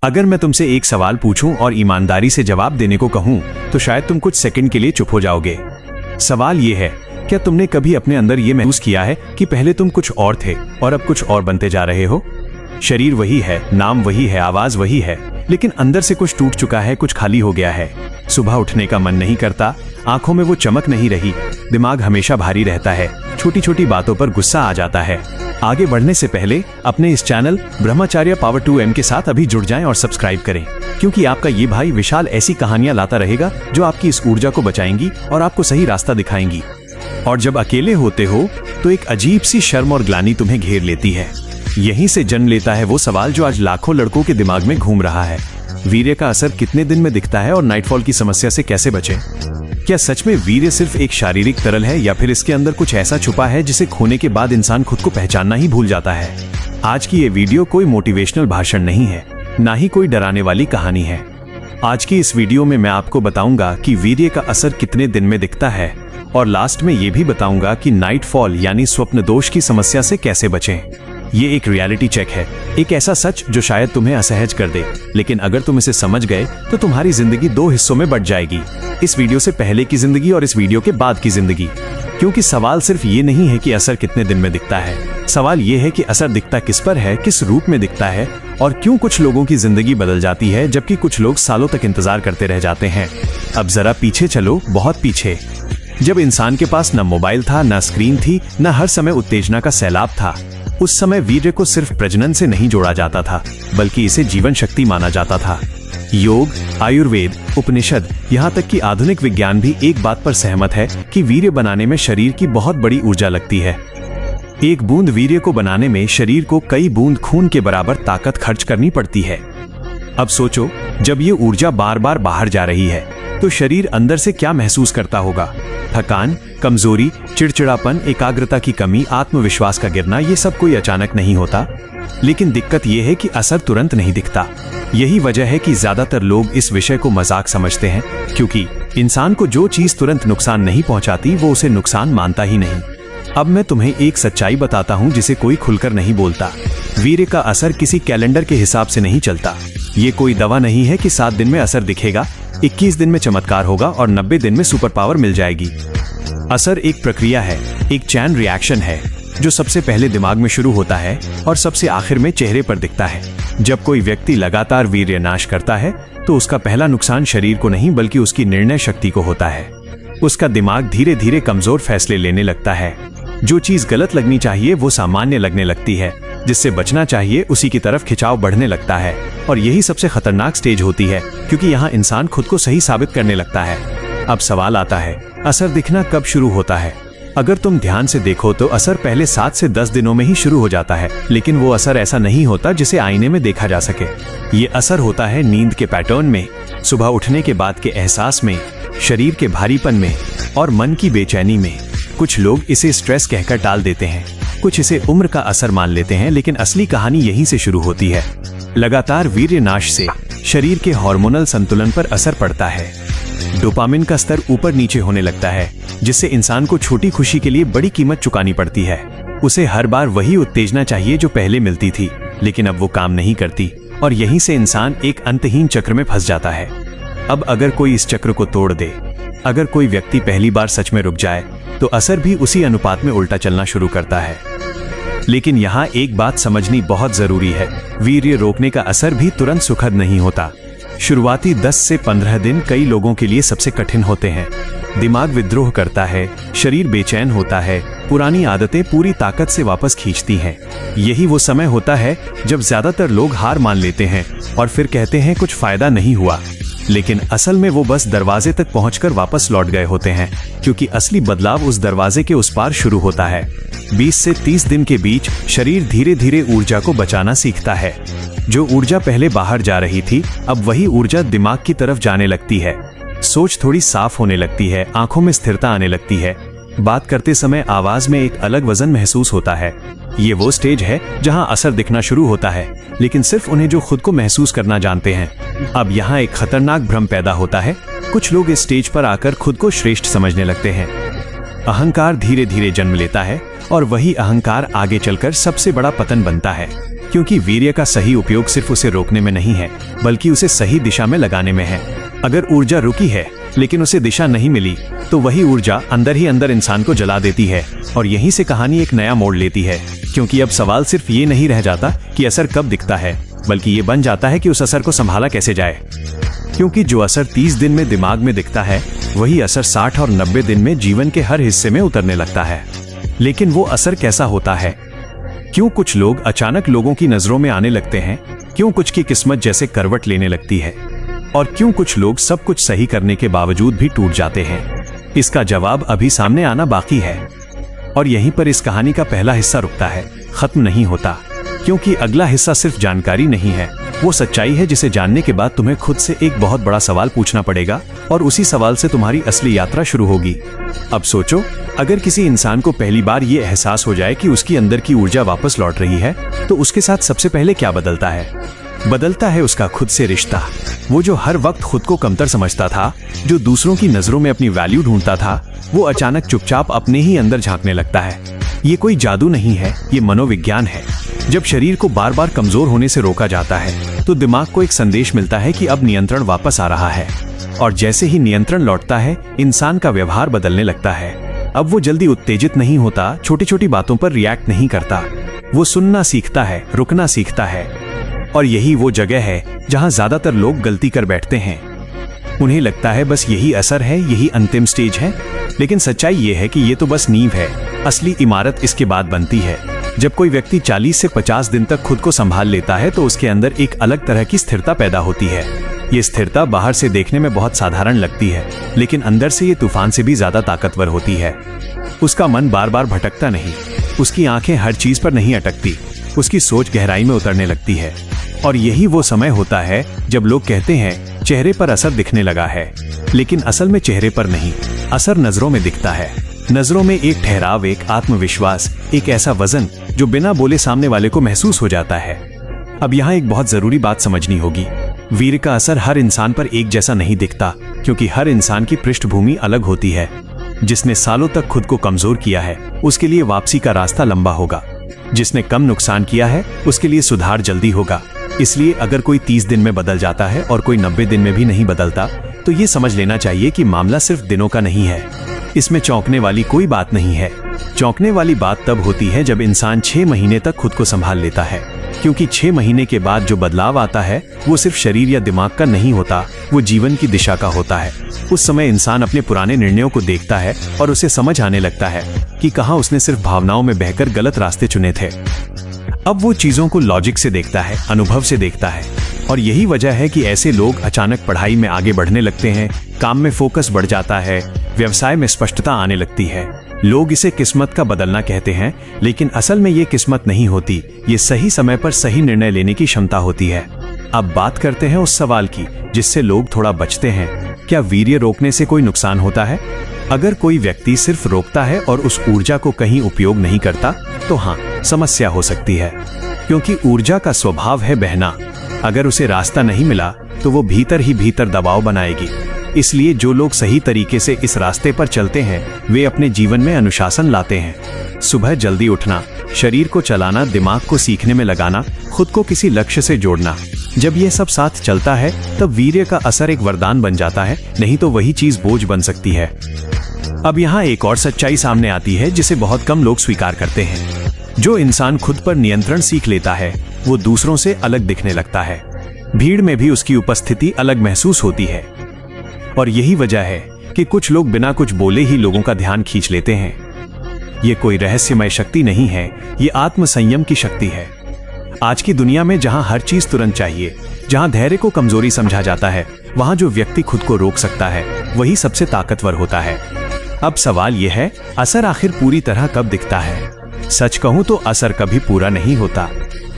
अगर मैं तुमसे एक सवाल पूछूं और ईमानदारी से जवाब देने को कहूं तो शायद तुम कुछ सेकंड के लिए चुप हो जाओगे। सवाल ये है, क्या तुमने कभी अपने अंदर ये महसूस किया है कि पहले तुम कुछ और थे और अब कुछ और बनते जा रहे हो? शरीर वही है, नाम वही है, आवाज वही है, लेकिन अंदर से कुछ टूट चुका है, कुछ खाली हो गया है। सुबह उठने का मन नहीं करता, आंखों में वो चमक नहीं रही, दिमाग हमेशा भारी रहता है, छोटी छोटी बातों पर गुस्सा आ जाता है। आगे बढ़ने से पहले अपने इस चैनल ब्रह्मचार्य पावर 2M के साथ अभी जुड़ जाएं और सब्सक्राइब करें, क्योंकि आपका ये भाई विशाल ऐसी कहानियां लाता रहेगा जो आपकी इस ऊर्जा को बचाएंगी और आपको सही रास्ता दिखाएंगी। और जब अकेले होते हो तो एक अजीब सी शर्म और ग्लानि तुम्हें घेर लेती है। यहीं से जन्म लेता है वो सवाल जो आज लाखों लड़कों के दिमाग में घूम रहा है, वीर्य का असर कितने दिन में दिखता है और नाइटफॉल की समस्या से कैसे बचें? क्या सच में वीर्य सिर्फ एक शारीरिक तरल है या फिर इसके अंदर कुछ ऐसा छुपा है जिसे खोने के बाद इंसान खुद को पहचानना ही भूल जाता है? आज की ये वीडियो कोई मोटिवेशनल भाषण नहीं है, ना ही कोई डराने वाली कहानी है। आज की इस वीडियो में मैं आपको बताऊंगा कि वीर्य का असर कितने दिन में दिखता है और लास्ट में ये भी बताऊंगा कि नाइटफॉल यानी स्वप्न दोष की समस्या से कैसे बचें। ये एक रियलिटी चेक है, एक ऐसा सच जो शायद तुम्हें असहज कर दे, लेकिन अगर तुम इसे समझ गए तो तुम्हारी जिंदगी 2 हिस्सों में बंट जाएगी, इस वीडियो से पहले की जिंदगी और इस वीडियो के बाद की जिंदगी। क्योंकि सवाल सिर्फ ये नहीं है कि असर कितने दिन में दिखता है, सवाल ये है कि असर दिखता किस पर है, किस रूप में दिखता है और क्यों कुछ लोगों की जिंदगी बदल जाती है जबकि कुछ लोग सालों तक इंतजार करते रह जाते हैं। अब जरा पीछे चलो, बहुत पीछे, जब इंसान के पास न मोबाइल था, न स्क्रीन थी, न हर समय उत्तेजना का सैलाब था। उस समय वीर्य को सिर्फ प्रजनन से नहीं जोड़ा जाता था, बल्कि इसे जीवन शक्ति माना जाता था। योग, आयुर्वेद, उपनिषद, यहाँ तक कि आधुनिक विज्ञान भी एक बात पर सहमत है कि वीर्य बनाने में शरीर की बहुत बड़ी ऊर्जा लगती है। एक बूंद वीर्य को बनाने में शरीर को कई बूंद खून के बराबर ताकत खर्च करनी पड़ती है। अब सोचो, जब ये ऊर्जा बार बार बाहर जा रही है तो शरीर अंदर से क्या महसूस करता होगा? थकान, कमजोरी, चिड़चिड़ापन, एकाग्रता की कमी, आत्मविश्वास का गिरना, ये सब कोई अचानक नहीं होता। लेकिन दिक्कत यह है कि असर तुरंत नहीं दिखता। यही वजह है कि ज्यादातर लोग इस विषय को मजाक समझते हैं, क्योंकि इंसान को जो चीज तुरंत नुकसान नहीं पहुंचाती वो उसे नुकसान मानता ही नहीं। अब मैं तुम्हें एक सच्चाई बताता हूं जिसे कोई खुलकर नहीं बोलता। वीर्य का असर किसी कैलेंडर के हिसाब से नहीं चलता। ये कोई दवा नहीं है कि 7 दिन में असर दिखेगा, 21 दिन में चमत्कार होगा और 90 दिन में सुपर पावर मिल जाएगी। असर एक प्रक्रिया है, एक चैन रिएक्शन है, जो सबसे पहले दिमाग में शुरू होता है और सबसे आखिर में चेहरे पर दिखता है। जब कोई व्यक्ति लगातार वीर्य नाश करता है तो उसका पहला नुकसान शरीर को नहीं बल्कि उसकी निर्णय शक्ति को होता है। उसका दिमाग धीरे धीरे कमजोर फैसले लेने लगता है। जो चीज गलत लगनी चाहिए वो सामान्य लगने लगती है, जिससे बचना चाहिए उसी की तरफ खिंचाव बढ़ने लगता है। और यही सबसे खतरनाक स्टेज होती है, क्योंकि यहाँ इंसान खुद को सही साबित करने लगता है। अब सवाल आता है, असर दिखना कब शुरू होता है? अगर तुम ध्यान से देखो तो असर पहले 7 से 10 दिनों में ही शुरू हो जाता है, लेकिन वो असर ऐसा नहीं होता जिसे आईने में देखा जा सके। ये असर होता है नींद के पैटर्न में, सुबह उठने के बाद के एहसास में, शरीर के भारीपन में और मन की बेचैनी में। कुछ लोग इसे स्ट्रेस कहकर टाल देते हैं, कुछ इसे उम्र का असर मान लेते हैं, लेकिन असली कहानी यहीं से शुरू होती है। लगातार वीर्य नाश से शरीर के हार्मोनल संतुलन पर असर पड़ता है। डोपामिन का स्तर ऊपर नीचे होने लगता है, जिससे इंसान को छोटी खुशी के लिए बड़ी कीमत चुकानी पड़ती है। उसे हर बार वही उत्तेजना चाहिए जो पहले मिलती थी, लेकिन अब वो काम नहीं करती और यहीं से इंसान एक अंतहीन चक्र में फंस जाता है। अब अगर कोई इस चक्र को तोड़ दे, अगर कोई व्यक्ति पहली बार सच में रुक जाए तो असर भी उसी अनुपात में उल्टा चलना शुरू करता है। लेकिन यहाँ एक बात समझनी बहुत जरूरी है, वीर्य रोकने का असर भी तुरंत सुखद नहीं होता। शुरुआती 10 से 15 दिन कई लोगों के लिए सबसे कठिन होते हैं। दिमाग विद्रोह करता है, शरीर बेचैन होता है, पुरानी आदतें पूरी ताकत से वापस खींचती हैं। यही वो समय होता है जब ज्यादातर लोग हार मान लेते हैं और फिर कहते हैं कुछ फायदा नहीं हुआ, लेकिन असल में वो बस दरवाजे तक पहुंचकर वापस लौट गए होते हैं, क्योंकि असली बदलाव उस दरवाजे के उस पार शुरू होता है। 20 से 30 दिन के बीच शरीर धीरे धीरे ऊर्जा को बचाना सीखता है। जो ऊर्जा पहले बाहर जा रही थी, अब वही ऊर्जा दिमाग की तरफ जाने लगती है। सोच थोड़ी साफ होने लगती है, आंखों में स्थिरता आने लगती है, बात करते समय आवाज में एक अलग वजन महसूस होता है। ये वो स्टेज है जहां असर दिखना शुरू होता है, लेकिन सिर्फ उन्हें जो खुद को महसूस करना जानते हैं। अब यहाँ एक खतरनाक भ्रम पैदा होता है। कुछ लोग इस स्टेज पर आकर खुद को श्रेष्ठ समझने लगते हैं। अहंकार धीरे धीरे जन्म लेता है और वही अहंकार आगे चलकर सबसे बड़ा पतन बनता है। क्योंकि वीर्य का सही उपयोग सिर्फ उसे रोकने में नहीं है, बल्कि उसे सही दिशा में लगाने में है। अगर ऊर्जा रुकी है लेकिन उसे दिशा नहीं मिली, तो वही ऊर्जा अंदर ही अंदर इंसान को जला देती है। और यहीं से कहानी एक नया मोड़ लेती है, क्योंकि अब सवाल सिर्फ ये नहीं रह जाता कि असर कब दिखता है, बल्कि ये बन जाता है कि उस असर को संभाला कैसे जाए। क्योंकि जो असर 30 दिन में दिमाग में दिखता है, वही असर 60 और 90 दिन में जीवन के हर हिस्से में उतरने लगता है। लेकिन वो असर कैसा होता है? क्यों कुछ लोग अचानक लोगों की नजरों में आने लगते हैं? क्यों कुछ की किस्मत जैसे करवट लेने लगती है? और क्यों कुछ लोग सब कुछ सही करने के बावजूद भी टूट जाते हैं? इसका जवाब अभी सामने आना बाकी है। और यहीं पर इस कहानी का पहला हिस्सा रुकता है, खत्म नहीं होता। क्योंकि अगला हिस्सा सिर्फ जानकारी नहीं है, वो सच्चाई है जिसे जानने के बाद तुम्हें खुद से एक बहुत बड़ा सवाल पूछना पड़ेगा, और उसी सवाल से तुम्हारी असली यात्रा शुरू होगी। अब सोचो, अगर किसी इंसान को पहली बार ये एहसास हो जाए कि उसकी अंदर की ऊर्जा वापस लौट रही है, तो उसके साथ सबसे पहले क्या बदलता है? बदलता है उसका खुद से रिश्ता। वो जो हर वक्त खुद को कमतर समझता था, जो दूसरों की नजरों में अपनी वैल्यू ढूंढता था, वो अचानक चुपचाप अपने ही अंदर झांकने लगता है। ये कोई जादू नहीं है, ये मनोविज्ञान है। जब शरीर को बार बार कमजोर होने से रोका जाता है, तो दिमाग को एक संदेश मिलता है कि अब नियंत्रण वापस आ रहा है। और जैसे ही नियंत्रण लौटता है, इंसान का व्यवहार बदलने लगता है। अब वो जल्दी उत्तेजित नहीं होता, छोटी छोटी बातों पर रिएक्ट नहीं करता। वो सुनना सीखता है, रुकना सीखता है। और यही वो जगह है जहां ज्यादातर लोग गलती कर बैठते हैं। उन्हें लगता है बस यही असर है, यही अंतिम स्टेज है। लेकिन सच्चाई ये है कि ये तो बस नींव है, असली इमारत इसके बाद बनती है। जब कोई व्यक्ति 40 से 50 दिन तक खुद को संभाल लेता है, तो उसके अंदर एक अलग तरह की स्थिरता पैदा होती है। ये स्थिरता बाहर से देखने में बहुत साधारण लगती है, लेकिन अंदर से ये तूफान से भी ज्यादा ताकतवर होती है। उसका मन बार बार भटकता नहीं, उसकी आंखें हर चीज पर नहीं अटकती, उसकी सोच गहराई में उतरने लगती है। और यही वो समय होता है जब लोग कहते हैं चेहरे पर असर दिखने लगा है, लेकिन असल में चेहरे पर नहीं, असर नजरों में दिखता है। नजरों में एक ठहराव, एक आत्मविश्वास, एक ऐसा वजन जो बिना बोले सामने वाले को महसूस हो जाता है। अब यहाँ एक बहुत जरूरी बात समझनी होगी। वीर का असर हर इंसान पर एक जैसा नहीं दिखता, क्योंकि हर इंसान की पृष्ठभूमि अलग होती है। जिसने सालों तक खुद को कमजोर किया है, उसके लिए वापसी का रास्ता लंबा होगा। जिसने कम नुकसान किया है, उसके लिए सुधार जल्दी होगा। इसलिए अगर कोई 30 दिन में बदल जाता है और कोई 90 दिन में भी नहीं बदलता, तो ये समझ लेना चाहिए कि मामला सिर्फ दिनों का नहीं है। इसमें चौंकने वाली कोई बात नहीं है। चौंकने वाली बात तब होती है जब इंसान 6 महीने तक खुद को संभाल लेता है, क्योंकि 6 महीने के बाद जो बदलाव आता है, वो सिर्फ शरीर या दिमाग का नहीं होता, वो जीवन की दिशा का होता है। उस समय इंसान अपने पुराने निर्णयों को देखता है और उसे समझ आने लगता है कि कहाँ उसने सिर्फ भावनाओं में बहकर गलत रास्ते चुने थे। अब वो चीजों को लॉजिक से देखता है, अनुभव से देखता है। और यही वजह है कि ऐसे लोग अचानक पढ़ाई में आगे बढ़ने लगते हैं, काम में फोकस बढ़ जाता है, व्यवसाय में स्पष्टता आने लगती है। लोग इसे किस्मत का बदलना कहते हैं, लेकिन असल में ये किस्मत नहीं होती, ये सही समय पर सही निर्णय लेने की क्षमता होती है। अब बात करते हैं उस सवाल की जिससे लोग थोड़ा बचते हैं। क्या वीर्य रोकने से कोई नुकसान होता है? अगर कोई व्यक्ति सिर्फ रोकता है और उस ऊर्जा को कहीं उपयोग नहीं करता, तो हाँ, समस्या हो सकती है। क्योंकि ऊर्जा का स्वभाव है बहना। अगर उसे रास्ता नहीं मिला, तो वो भीतर ही भीतर दबाव बनाएगी। इसलिए जो लोग सही तरीके से इस रास्ते पर चलते हैं, वे अपने जीवन में अनुशासन लाते हैं। सुबह जल्दी उठना, शरीर को चलाना, दिमाग को सीखने में लगाना, खुद को किसी लक्ष्य से जोड़ना। जब यह सब साथ चलता है, तब वीर्य का असर एक वरदान बन जाता है, नहीं तो वही चीज बोझ बन सकती है। अब यहाँ एक और सच्चाई सामने आती है जिसे बहुत कम लोग स्वीकार करते हैं। जो इंसान खुद पर नियंत्रण सीख लेता है, वो दूसरों से अलग दिखने लगता है। भीड़ में भी उसकी उपस्थिति अलग महसूस होती है। और यही वजह है कि कुछ लोग बिना कुछ बोले ही लोगों का ध्यान खींच लेते हैं। ये कोई रहस्यमय शक्ति नहीं है, ये आत्मसंयम की शक्ति है। आज की दुनिया में जहां हर चीज तुरंत चाहिए, जहां धैर्य को कमजोरी समझा जाता है, वहां जो व्यक्ति खुद को रोक सकता है, वही सबसे ताकतवर होता है। अब सवाल यह है, असर आखिर पूरी तरह कब दिखता है? सच कहूं तो असर कभी पूरा नहीं होता।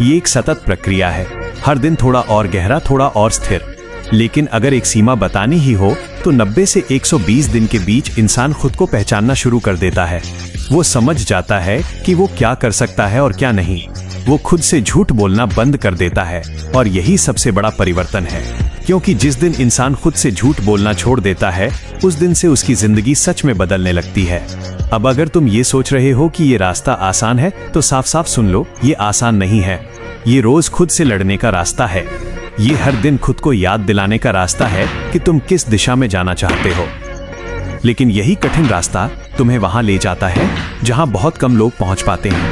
ये एक सतत प्रक्रिया है, हर दिन थोड़ा और गहरा, थोड़ा और स्थिर। लेकिन अगर एक सीमा बतानी ही हो, तो 90 से 120 दिन के बीच इंसान खुद को पहचानना शुरू कर देता है। वो समझ जाता है कि वो क्या कर सकता है और क्या नहीं। वो खुद से झूठ बोलना बंद कर देता है, और यही सबसे बड़ा परिवर्तन है। क्योंकि जिस दिन इंसान खुद से झूठ बोलना छोड़ देता है, उस दिन से उसकी जिंदगी सच में बदलने लगती है। अब अगर तुम ये सोच रहे हो कि ये रास्ता आसान है, तो साफ साफ सुन लो, ये आसान नहीं है। ये रोज खुद से लड़ने का रास्ता है। ये हर दिन खुद को याद दिलाने का रास्ता है कि तुम किस दिशा में जाना चाहते हो। लेकिन यही कठिन रास्ता तुम्हें वहां ले जाता है जहां बहुत कम लोग पहुंच पाते हैं।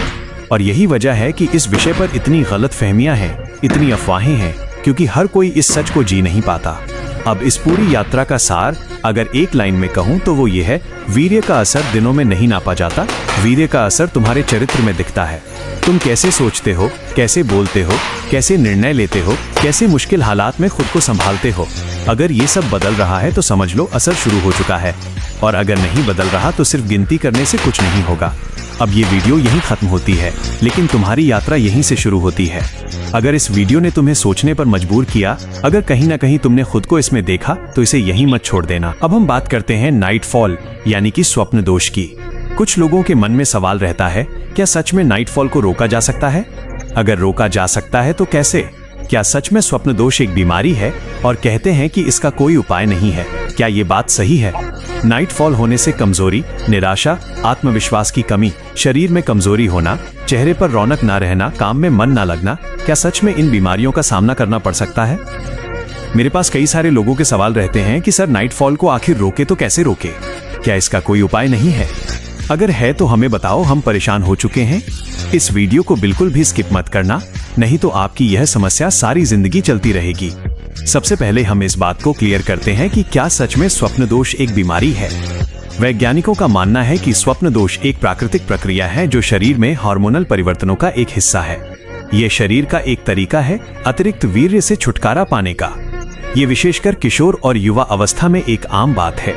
और यही वजह है कि इस विषय पर इतनी गलतफहमियां हैं, इतनी अफवाहें हैं, क्योंकि हर कोई इस सच को जी नहीं पाता। अब इस पूरी यात्रा का सार अगर एक लाइन में कहूं तो वो ये है, वीर्य का असर दिनों में नहीं नापा जाता, वीर्य का असर तुम्हारे चरित्र में दिखता है। तुम कैसे सोचते हो, कैसे बोलते हो, कैसे निर्णय लेते हो, कैसे मुश्किल हालात में खुद को संभालते हो। अगर ये सब बदल रहा है तो समझ लो असर शुरू हो चुका है, और अगर नहीं बदल रहा तो सिर्फ गिनती करने से कुछ नहीं होगा। अब ये वीडियो यहीं खत्म होती है, लेकिन तुम्हारी यात्रा यहीं से शुरू होती है। अगर इस वीडियो ने तुम्हें सोचने पर मजबूर किया, अगर कहीं ना कहीं तुमने खुद को इसमें देखा, तो इसे यहीं मत छोड़ देना। अब हम बात करते हैं नाइटफॉल यानी कि स्वप्न दोष की। कुछ लोगों के मन में सवाल रहता है, क्या सच में नाइटफॉल को रोका जा सकता है? अगर रोका जा सकता है तो कैसे? क्या सच में स्वप्न दोष एक बीमारी है और कहते हैं कि इसका कोई उपाय नहीं है? क्या ये बात सही है? नाइटफॉल होने से कमजोरी, निराशा, आत्मविश्वास की कमी, शरीर में कमजोरी होना, चेहरे पर रौनक ना रहना, काम में मन ना लगना, क्या सच में इन बीमारियों का सामना करना पड़ सकता है? मेरे पास कई सारे लोगों के सवाल रहते हैं कि सर नाइटफॉल को आखिर रोके तो कैसे रोके? क्या इसका कोई उपाय नहीं है? अगर है तो हमें बताओ, हम परेशान हो चुके हैं। इस वीडियो को बिल्कुल भी स्किप मत करना, नहीं तो आपकी यह समस्या सारी जिंदगी चलती रहेगी। सबसे पहले हम इस बात को क्लियर करते हैं कि क्या सच में स्वप्न दोष एक बीमारी है। वैज्ञानिकों का मानना है कि स्वप्न दोष एक प्राकृतिक प्रक्रिया है जो शरीर में हार्मोनल परिवर्तनों का एक हिस्सा है। ये शरीर का एक तरीका है अतिरिक्त वीर्य से छुटकारा पाने का। ये विशेषकर किशोर और युवा अवस्था में एक आम बात है।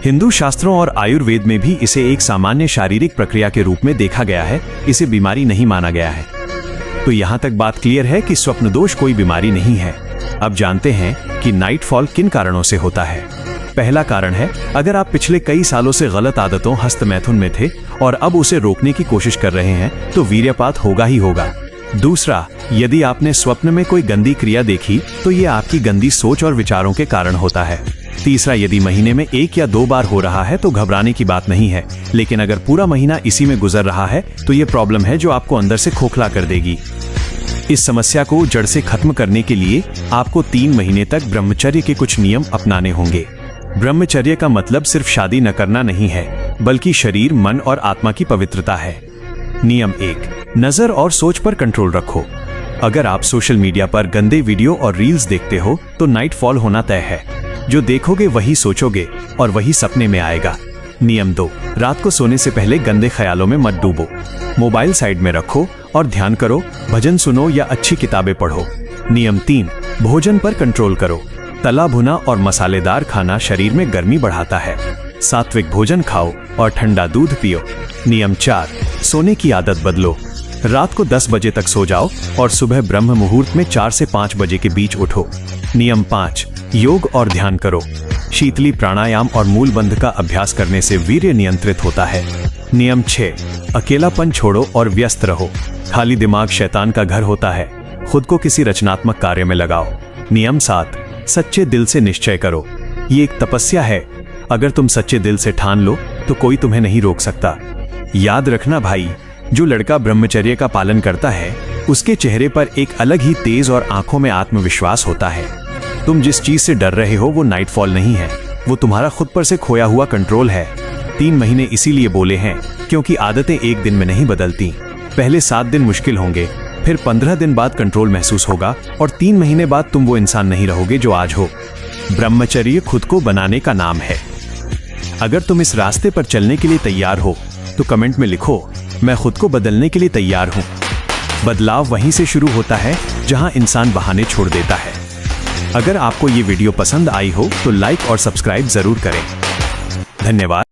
हिंदू शास्त्रों और आयुर्वेद में भी इसे एक सामान्य शारीरिक प्रक्रिया के रूप में देखा गया है, इसे बीमारी नहीं माना गया है। तो यहाँ तक बात क्लियर है कि स्वप्न दोष कोई बीमारी नहीं है। अब जानते हैं कि नाइटफॉल किन कारणों से होता है। पहला कारण है, अगर आप पिछले कई सालों से गलत आदतों हस्तमैथुन में थे और अब उसे रोकने की कोशिश कर रहे हैं तो वीर्यपात होगा ही होगा। दूसरा, यदि आपने स्वप्न में कोई गंदी क्रिया देखी तो ये आपकी गंदी सोच और विचारों के कारण होता है। तीसरा, यदि महीने में 1 या 2 बार हो रहा है तो घबराने की बात नहीं है, लेकिन अगर पूरा महीना इसी में गुजर रहा है तो ये प्रॉब्लम है जो आपको अंदर से खोखला कर देगी। इस समस्या को जड़ से खत्म करने के लिए आपको 3 महीने तक ब्रह्मचर्य के कुछ नियम अपनाने होंगे। ब्रह्मचर्य का मतलब सिर्फ शादी न करना नहीं है, बल्कि शरीर, मन और आत्मा की पवित्रता है। नियम 1, नजर और सोच पर कंट्रोल रखो। अगर आप सोशल मीडिया पर गंदे वीडियो और रील्स देखते हो तो नाइटफॉल होना तय है। जो देखोगे वही सोचोगे और वही सपने में आएगा। नियम 2, रात को सोने से पहले गंदे ख्यालों में मत डूबो। मोबाइल साइड में रखो और ध्यान करो, भजन सुनो या अच्छी किताबें पढ़ो। नियम 3, भोजन पर कंट्रोल करो। तला भुना और मसालेदार खाना शरीर में गर्मी बढ़ाता है। सात्विक भोजन खाओ और ठंडा दूध पियो। नियम 4, सोने की आदत बदलो। रात को 10 बजे तक सो जाओ और सुबह ब्रह्म मुहूर्त में 4 से 5 बजे के बीच उठो। नियम 5, योग और ध्यान करो। शीतली, प्राणायाम और मूल बंध का अभ्यास करने से वीर्य नियंत्रित होता है। नियम 6, अकेलापन छोड़ो और व्यस्त रहो। खाली दिमाग शैतान का घर होता है, खुद को किसी रचनात्मक कार्य में लगाओ। नियम 7, सच्चे दिल से निश्चय करो। ये एक तपस्या है, अगर तुम सच्चे दिल से ठान लो तो कोई तुम्हें नहीं रोक सकता। याद रखना भाई, जो लड़का ब्रह्मचर्य का पालन करता है उसके चेहरे पर एक अलग ही तेज और आंखों में आत्मविश्वास होता है। तुम जिस चीज से डर रहे हो वो नाइटफॉल नहीं है, वो तुम्हारा खुद पर से खोया हुआ कंट्रोल है। 3 महीने इसीलिए बोले हैं क्योंकि आदतें एक दिन में नहीं बदलती। पहले 7 दिन मुश्किल होंगे, फिर 15 दिन बाद कंट्रोल महसूस होगा और 3 महीने बाद तुम वो इंसान नहीं रहोगे जो आज हो। ब्रह्मचर्य खुद को बनाने का नाम है। अगर तुम इस रास्ते पर चलने के लिए तैयार हो तो कमेंट में लिखो, मैं खुद को बदलने के लिए तैयार हूं। बदलाव वहीं से शुरू होता है जहां इंसान बहाने छोड़ देता है। अगर आपको ये वीडियो पसंद आई हो तो लाइक और सब्सक्राइब जरूर करें। धन्यवाद।